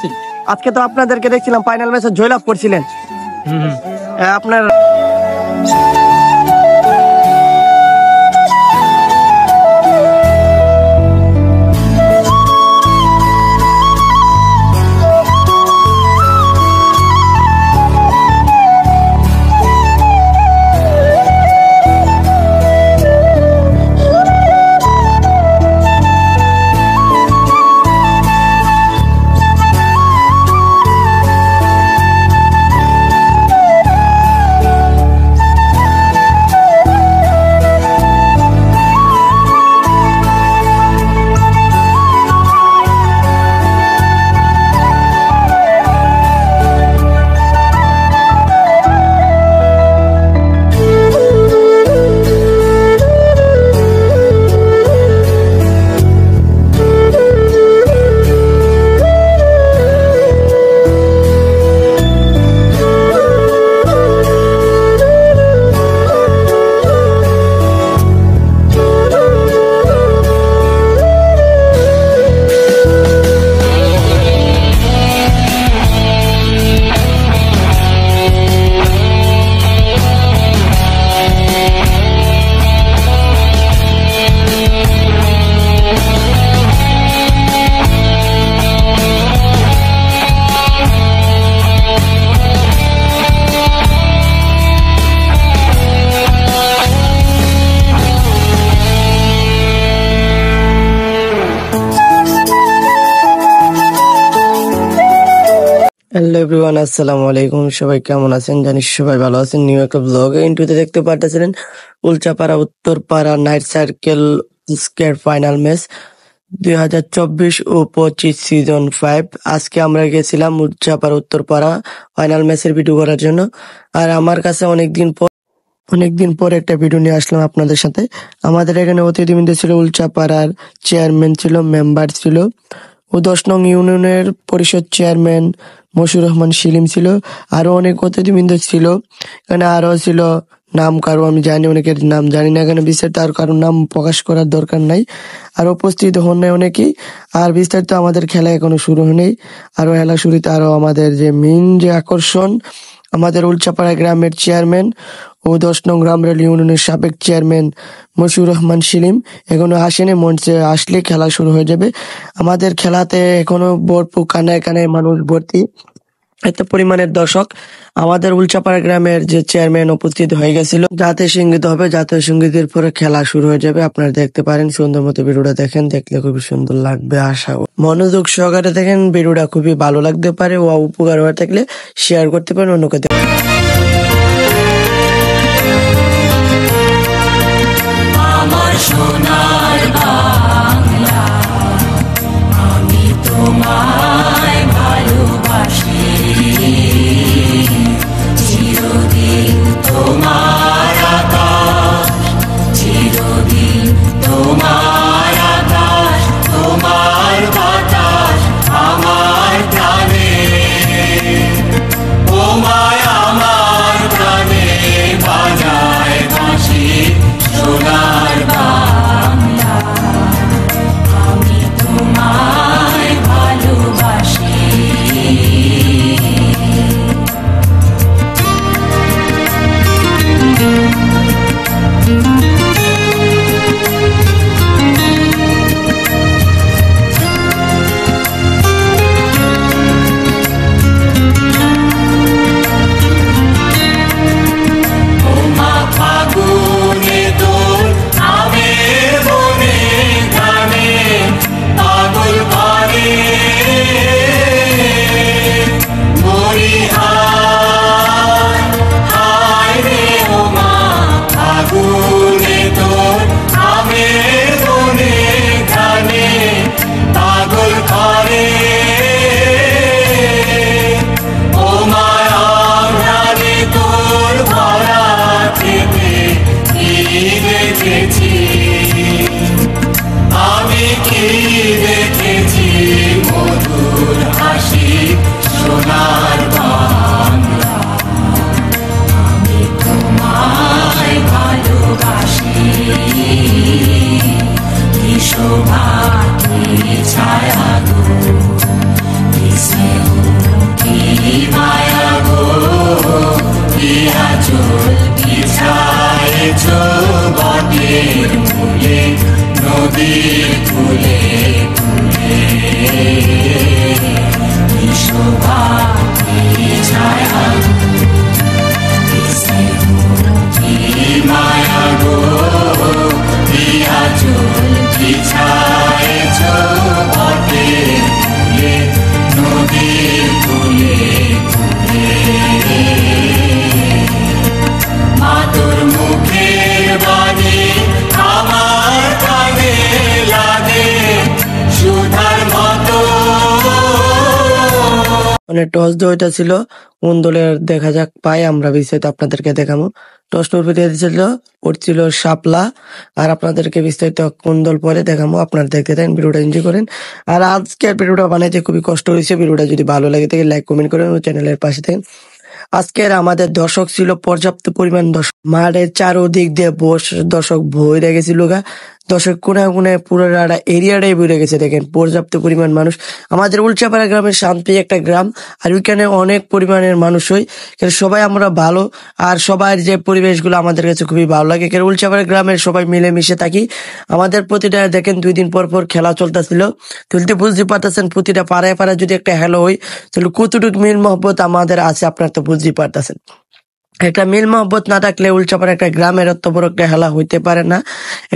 দেখছি। আজকে তো আপনাদেরকে দেখছিলাম ফাইনাল ম্যাচে জয়লাভ করছিলেন। আপনার হ্যালো এভরিওয়ান, আসসালামু আলাইকুম। সবাই কেমন আছেন? জানি সবাই ভালো আছেন। নিউ একটা ব্লগ ইন্টুতে দেখতে পারতেছিলেন Ulchapara Uttarpara night circle square final match 2024 ও 25 সিজন 5। আজকে আমরা গেছিলাম উলচাপাড়া উত্তরপাড়া ফাইনাল ম্যাচের ভিডিও করার জন্য। আর আমার কাছে অনেকদিন পর একটা ভিডিও নিয়ে আসলাম আপনাদের সাথে। আমাদের এখানে অতিথিবৃন্দ ছিল, উলচাপাড়ার চেয়ারম্যান ছিল, মেম্বার ছিল, ও 10 নং ইউনিয়নের পরিষদ চেয়ারম্যান মশিউর রহমান শিলিম ছিল। আরো অনেক অতিথিবৃন্দ ছিল। এখানে আরো ছিল নাম কারো আমি জানি, অনেকের নাম জানি না, এখানে বিস্তারিত আর কারোর নাম প্রকাশ করার দরকার নাই। আর উপস্থিত হন নাই অনেকেই। আর বিস্তারিত আমাদের খেলা এখনো শুরু হয়নি। আরো খেলা শুরুতে আরো আমাদের যে মেইন যে আকর্ষণ, আমাদের উলচাপাড়া গ্রামের চেয়ারম্যান ও 10 নং রামরেল ইউনিয়নের সাবেক চেয়ারম্যান মশিউর রহমান শিলিম এখনো আসেনি। মঞ্চে আসলে খেলা শুরু হয়ে যাবে। আমাদের খেলাতে এখনো ভরপুর, কানায় কানায় মানুষ ভর্তি, এত পরিমাণের দর্শক। আমাদের উলচাপাড়া গ্রামের যে চেয়ারম্যান উপস্থিত হয়ে গেছিল। জাতীয় সঙ্গীত হবে, জাতীয় সঙ্গীতের পরে খেলা শুরু হয়ে যাবে। আপনারা দেখতে পারেন, সুন্দর মতো ভিডিওটা দেখেন, দেখলে খুবই সুন্দর লাগবে। আশা মনোযোগ সহকারে দেখেন, ভিডিওটা খুবই ভালো লাগতে পারে ও উপকার হয়ে থাকলে শেয়ার করতে পারেন অন্যকে। আমার সোনার বাংলা, আমি তোমায় ভালোবাসি, চিরদিন তোমার আকাশ, চিরদিন তোমার আকাশ, তোমার বাতাস আমার প্রাণে, ও মায়া নদীর কূলে কূলে কি শোভা কি ছায়া কি স্নেহ কি মায়া গো কি আঁচল বিছায়েছ বটের কূলে নদীর কূলে কূলে মা তোর মুখের বাণী আমার কানে লাগে সুধার মতো। মানে টস দইটা ছিল কোন দলের দেখা যাক পাই আমরা বিস্তারিত আপনাদেরকে দেখাবো। টসটা উপরে দিয়েছিল ওর ছিল শাপলা, আর আপনাদেরকে বিস্তারিত কোন দল পরে দেখাবো, আপনারা দেখতে থাকেন, ভিডিওটা এনজয় করেন। আর আজকের ভিডিওটা বানাইতে খুবই কষ্ট হয়েছে, ভিডিওটা যদি ভালো লাগে থাকে লাইক কমেন্ট করেন ও চ্যানেলের পাশে থাকেন। আজকের আমাদের দর্শক ছিল পর্যাপ্ত পরিমাণ দর্শক, মাঠের চারোদিক দিয়ে দর্শক ভরে গেছিল গা, দর্শক কোনায় কোনায় পুরো এরিয়াটাই ভরে গেছে। দেখেন পর্যাপ্ত পরিমাণ মানুষ। আমাদের উলচাপাড়া গ্রামের শান্তি একটা গ্রাম, আর ওইখানে অনেক পরিমাণের মানুষ হয়, কিন্তু সবাই আমরা ভালো, আর সবার যে পরিবেশগুলো আমাদের কাছে খুবই ভালো লাগে। কারণ উলচাপাড়া গ্রামের সবাই মিলেমিশে থাকি। আমাদের প্রতিটা দেখেন 2 দিন পর পর খেলা চলতেছিল, তুলতে বুঝতে পারতেছেন প্রতিটা পাড়ায় পাড়ায় যদি একটা খেলা হয় তাহলে কতটুকু মিল মহব্বত আমাদের আছে আপনার তো বুঝতেই পারতেছেন। একটা মিল মহব্বত না থাকলে উলচাপাড়া একটা গ্রামের অত বড় একটা হেলা হইতে পারে না।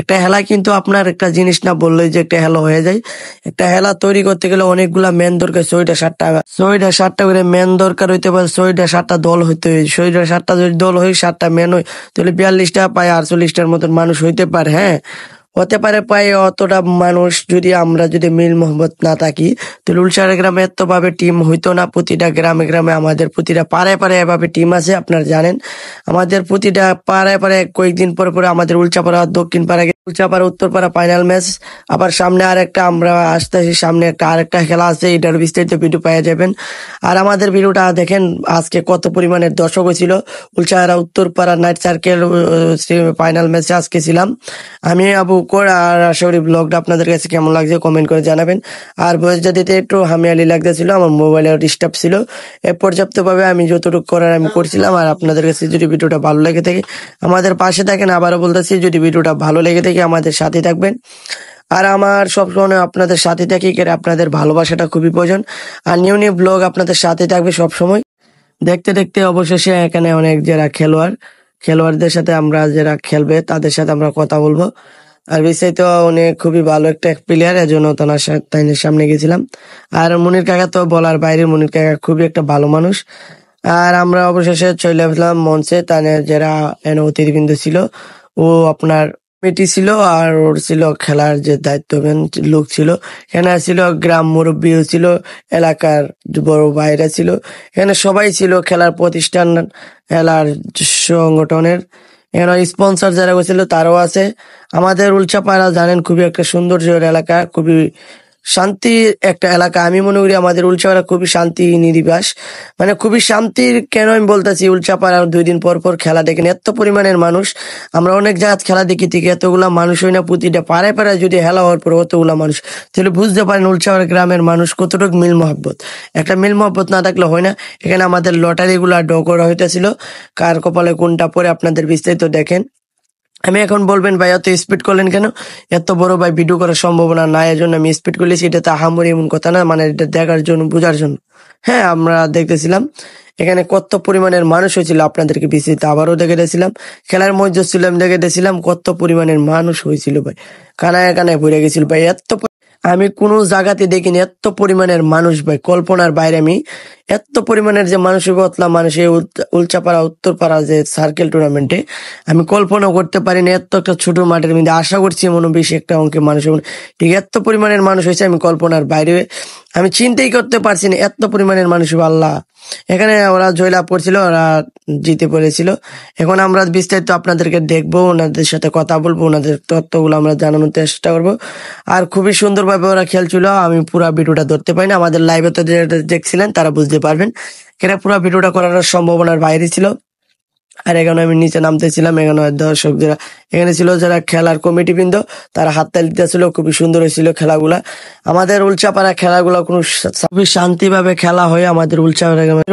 একটা হেলা কিন্তু আপনার একটা জিনিস না বললেই যে একটা হেলা হয়ে যায়। একটা হেলা তৈরি করতে গেলে অনেকগুলা মেন দরকার, 6টা করে মেন দরকার হইতে পারে, 6টা দল হইতে হয়, 6টা যদি দল হয় 7টা মেন হয় তাহলে 42টা পায় 48টার মতন মানুষ হইতে পারে। হ্যাঁ, হতে পারে পাই অতটা মানুষ যদি আমরা যদি মিল মোহব্বত না থাকি তাহলে উলচাপাড়া গ্রামে এত ভাবে টিম হইতো না। প্রতিটা গ্রামে গ্রামে আমাদের প্রতিটা পাড়ায় পাড়ায় এভাবে টিম আছে, আপনারা জানেন। আমাদের প্রতিটা পাড়ায় পাড়ায় কয়েকদিন পরে পরে আমাদের উলচাপাড়া দক্ষিণ পাড়া উলচাপাড়া উত্তর পাড়া ফাইনাল ম্যাচ, আবার সামনে আরেকটা আমরা আসতেছি, সামনে আরেকটা খেলা আছে, এটার বিস্তারিত ভিডিও পাওয়া যাবেন। আর আমাদের ভিডিওটা দেখেন আজকে কত পরিমাণের দর্শক হয়েছিল। উলচাপাড়া উত্তর পাড়া নাইট সার্কেল ফাইনাল ম্যাচে আজকে ছিলাম আমি, আবু কোর। আর আশা করি ব্লগটা আপনাদের কাছে কেমন লাগছে কমেন্ট করে জানাবেন। আর ভয়েসটা দিতে একটু হামিয়ালি লাগতেছিল, আমার মোবাইলে ডিস্টার্ব ছিল। পর্যাপ্ত ভাবে আমি যতটুকু করার আমি করছিলাম। আর আপনাদের কাছে যদি ভিডিওটা ভালো লেগে থাকে আমাদের পাশে থাকেন, আবারও বলতেছি যদি ভিডিওটা ভালো লেগে থাকে আমাদের সাথে থাকবেন। আর আমার সবসময় আপনাদের সাথে থাকি, আপনাদের ভালোবাসাটা খুবই প্রয়োজন। আর নিউ নিউ ব্লগ আপনাদের সাথে থাকবে সব সময়। দেখতে দেখতে অবশেষে এখানে অনেক যারা খেলোয়াড়দের সাথে আমরা যারা খেলবে তাদের সাথে আমরা কথা বলবো। আর বিস্তারিত উনি খুবই ভালো একটা প্লেয়ার, এজন্য তার সামনে গেছিলাম। আর মনির কাকা তো বলার বাইরে, মনির কাকা খুবই একটা ভালো মানুষ। আর আমরা অবশেষে চলে আসলাম মঞ্চে, তাদের যারা অতিথিবৃন্দ ছিল, ও আপনার কমিটি ছিল, আর ওর ছিল খেলার যে দায়িত্ববান লোক ছিল। এখানে ছিল গ্রাম মুরব্বীও ছিল, এলাকার বড় ভাইরা ছিল, এখানে সবাই ছিল, খেলার প্রতিষ্ঠান খেলার সংগঠনের এখানে স্পন্সর যারা গেছিল তারাও আছে। আমাদের উলচাপাড়া জানেন খুবই একটা সৌন্দর্যের এলাকা, খুবই শান্তির একটা এলাকা। আমি মনে করি আমাদের উলচাপাড়া খুবই শান্তি নিরিবাস, মানে খুবই শান্তির। কেন আমি বলতেছি, উলচাপাড়া 2 দিন পর পর খেলা দেখেন, এত পরিমাণের মানুষ। আমরা অনেক জায়গায় খেলা দেখি ঠিক এতগুলা মানুষ হয় না, প্রতিটা পাড়ায় পাড়ায় যদি খেলা হওয়ার পর অতগুলা মানুষ, তাহলে বুঝতে পারেন উলচাপাড়া গ্রামের মানুষ কতটুকু মিল মহব্বত। একটা মিল মহব্বত না থাকলে হয় না। এখানে আমাদের লটারি গুলা ড্র করা হইতেছিল, কার কপালে কোনটা পরে আপনাদের বিস্তারিত দেখেন। আমি এখন বলবেন ভাই এত স্পিড করলেন কেন, এত বড় ভাই ভিডিও করার সম্ভাবনা নাই, এজন্য আমি স্পিড করলেছি। এটা তো আহামরি এমন কথা না, মানে এটা দেখার জন্য বোঝার জন্য। হ্যাঁ, আমরা দেখতেছিলাম এখানে কত পরিমাণের মানুষ হয়েছিল, আপনাদেরকে বিস্তারিত আবারও দেখে দিয়েছিলাম। খেলার মধ্যে ছিলাম দেখে দিয়েছিলাম কত পরিমাণের মানুষ হয়েছিল ভাই, কানায় কানায় ভরে গেছিল ভাই। আমি কোনো জায়গাতে দেখিনি এত পরিমাণের মানুষ ভাই, কল্পনার বাইরে। আমি এত পরিমাণের যে মানুষ বতলাম, মানুষ এই উলচাপাড়া উত্তরপাড়া যে সার্কেল টুর্নামেন্টে আমি কল্পনা করতে পারিনি। এত একটা ছোট মাঠের মধ্যে আশা করছি মনে বেশি একটা অঙ্কের মানুষ হবে, ঠিক এত পরিমাণের মানুষ হয়েছে আমি কল্পনার বাইরে, আমি চিন্তাই করতে পারছি না এত পরিমাণের মানুষ। আল্লাহ, এখানে ওরা জয়লাভ করছিল, ওরা জিতে পড়েছিল। এখন আমরা বিস্তারিত আপনাদেরকে দেখবো, ওনাদের সাথে কথা বলবো, ওনাদের তথ্যগুলো আমরা জানানোর চেষ্টা করবো। আর খুবই সুন্দরভাবে ওরা খেলছিল, আমি পুরো ভিডিওটা ধরতে পারিনি। আমাদের লাইভে তো দেখছিলেন তারা বুঝতে পারবেন, কেন পুরো ভিডিওটা করার সম্ভাবনার বাইরে ছিল। আর এখানে আমি নিচে নামতেছিলাম, এখানে দর্শক যারা এখানে ছিল, যারা খেলার কমিটি বৃন্দ, তারা হাততালি দিতেছিল। খুবই সুন্দর হয়েছিল খেলাগুলা। আমাদের উলচাপাড়া খেলাগুলা খুবই শান্তিভাবে খেলা হয়। আমাদের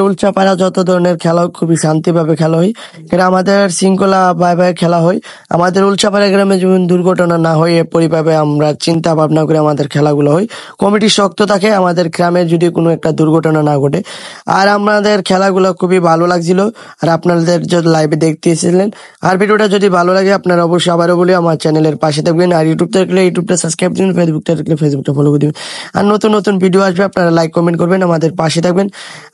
উলচাপাড়া যত ধরনের খেলা হয় খুবই শান্তিভাবে খেলা হয়। এটা আমাদের শৃঙ্খলা ভাবে খেলা হয়। আমাদের উলচাপাড়া গ্রামে যেমন দুর্ঘটনা না হয় পরিভাবে আমরা চিন্তা ভাবনা করে আমাদের খেলাগুলো হয়। কমিটি শক্ত থাকে আমাদের গ্রামে যদি কোনো একটা দুর্ঘটনা না ঘটে। আর আমাদের খেলাগুলো খুবই ভালো লাগছিল। আর আপনাদের যদি লাইভে দেখতেছিলেন, আর ভিডিওটা যদি ভালো লাগে আপনারা অবশ্যই আবারও বলি আমার চ্যানেলের পাশে থাকবেন। আর ইউটিউব থাকলে ইউটিউবটা সাবস্ক্রাইব দিন, ফেসবুকটা থাকলে ফেসবুকটা ফলো করে দিবেন। আর নতুন নতুন ভিডিও আসবে, আপনারা লাইক কমেন্ট করবেন, আমাদের পাশে থাকবেন।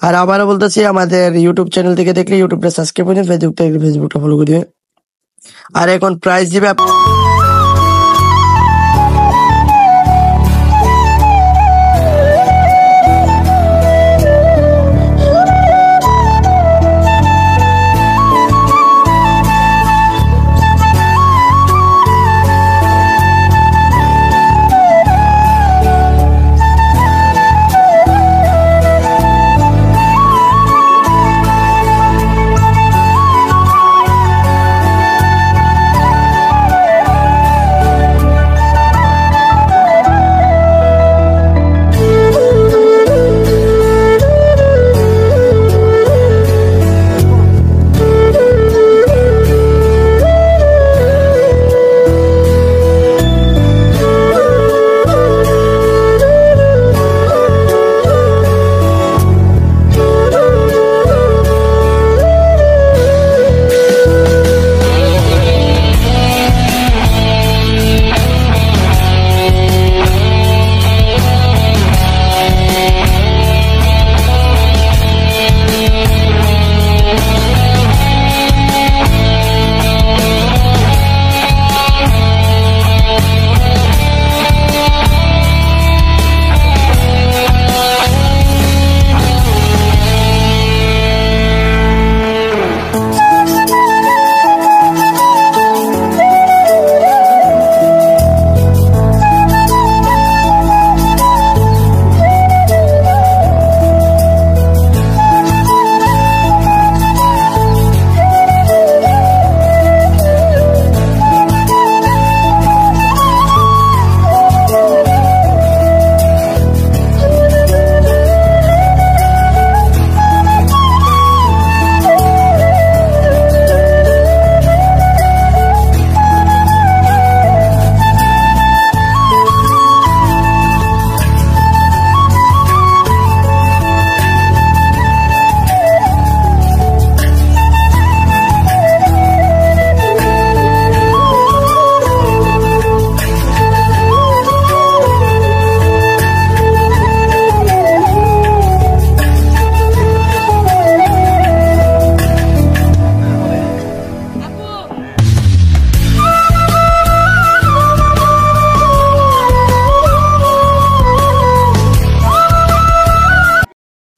আর আবারও বলতেছি, আমাদের ইউটিউব চ্যানেল থেকে দেখলে ইউটিউবটা সাবস্ক্রাইব করে দিন, ফেসবুকটা থাকলে ফেসবুকটা ফলো করে দিবেন। আর এখন প্রাইজ দিবে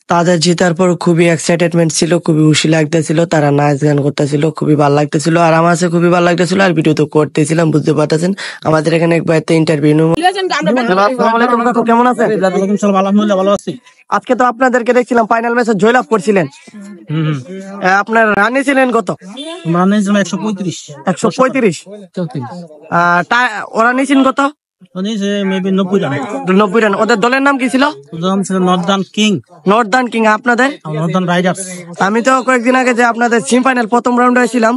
তাদের জেতার পর খুবই এক্সাইটেডমেন্ট ছিল, খুবই খুশি লাগতেছিল, তারা নাচ গান করতেছিল, খুবই ভালো লাগতেছিল। আর আমার কাছে খুবই ভালো লাগতেছিল। আর ভিডিও তো করতেছিলাম, বুঝতে পারতেছেন। আমাদের এখানে একবার ইন্টারভিউ কেমন আছে? ভালো আছি। আজকে তো আপনাদেরকে দেখছিলাম ফাইনাল ম্যাচে জয়লাভ করছিলেন। আপনার রানে ছিলেন কত? 135। ওরা নিয়েছেন কত? 90 রান। 90 রান। ওদের দলের নাম কি ছিল? Northern king. আপনাদের? Northern riders. আমি তো কয়েকদিন আগে যে আপনাদের সেমিফাইনাল প্রথম রাউন্ডে হয়েছিলাম,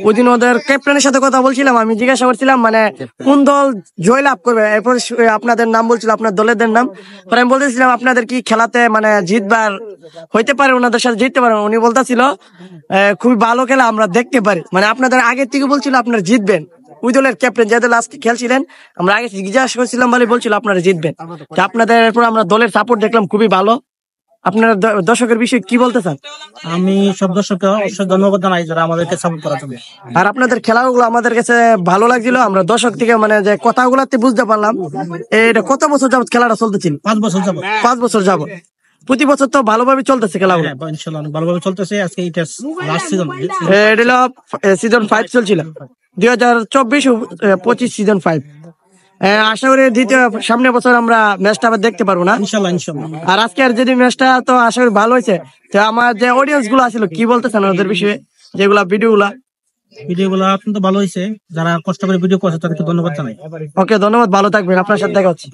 ওই দিন ওদের ক্যাপ্টেনের সাথে কথা বলছিলাম। আমি জিজ্ঞাসা করছিলাম মানে কোন দল জয়লাভ করবে, এরপর আপনাদের নাম বলছিল, আপনার দলের নাম। পরে আমি বলতেছিলাম আপনাদের কি খেলাতে মানে জিতবার হইতে পারে, ওনাদের সাথে জিততে পারে। উনি বলতেছিল খুবই ভালো খেলা, আমরা দেখতে পারি। মানে আপনাদের আগের থেকে বলছিল আপনারা জিতবেন। ওই দলের ক্যাপ্টেন যাদের লাস্টে খেলছিলেন, আমরা আগে জিজ্ঞাসা করছিলাম বলে বলছিল আপনারা জিতবেন। আপনাদের এরপর আমরা দলের সাপোর্ট দেখলাম খুবই ভালো। আপনারা দর্শকের বিষয়ে কি বলতে চান? আমি সব দর্শককে অবশ্যই ধন্যবাদ জানাই যারা আমাদেরকে সাপোর্ট করার জন্য। আর আপনাদের খেলাগুলো আমাদের কাছে ভালো লাগছিল। আমরা দর্শক থেকে মানে যে কথাগুলোতে বুঝতে পারলাম এটা কত বছর যাবত খেলাটা চলতেছিল? 5 বছর যাবত। 5 বছর যাবত। প্রতি বছর তো ভালোভাবে চলতেছে খেলাগুলো। ইনশাআল্লাহ ভালোভাবে চলতেছে। আজকে এটা লাস্ট সিজন। এটা হলো সিজন 5 চলছিল, 2024-25 সিজন 5। আশা করি দ্বিতীয় সামনের বছর আমরা ম্যাচটা আবার দেখতে পারবো না, ইনশাআল্লাহ। আর আজকের যদি ম্যাচটা তো আশা করি ভালো হয়েছে। তো আমার যে অডিয়েন্স গুলো আছিল কি বলতেছেন ওদের বিষয়ে? যেগুলা ভিডিওগুলা? ভিডিওগুলো অত্যন্ত ভালো হয়েছে, যারা কষ্ট করে ভিডিও করছে তাদেরকে ধন্যবাদ জানাই। ওকে, ধন্যবাদ, ভালো থাকবেন, আপনার সাথে দেখা হচ্ছে।